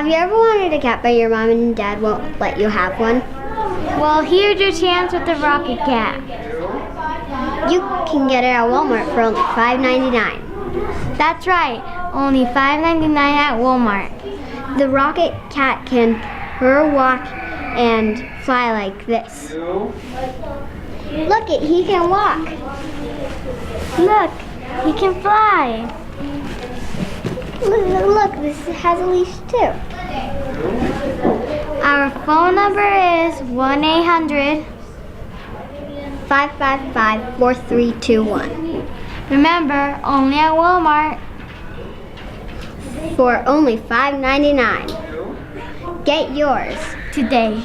Have you ever wanted a cat but your mom and dad won't let you have one? Well, here's your chance with the Rocket Cat. You can get it at Walmart for only $5.99. That's right, only $5.99 at Walmart. The Rocket Cat can purr, walk, and fly like this. Look, he can walk. Look, he can fly. Look, this has a leash too. Our phone number is 1-800-555-4321. Remember, only at Walmart. For only $5.99. Get yours Today.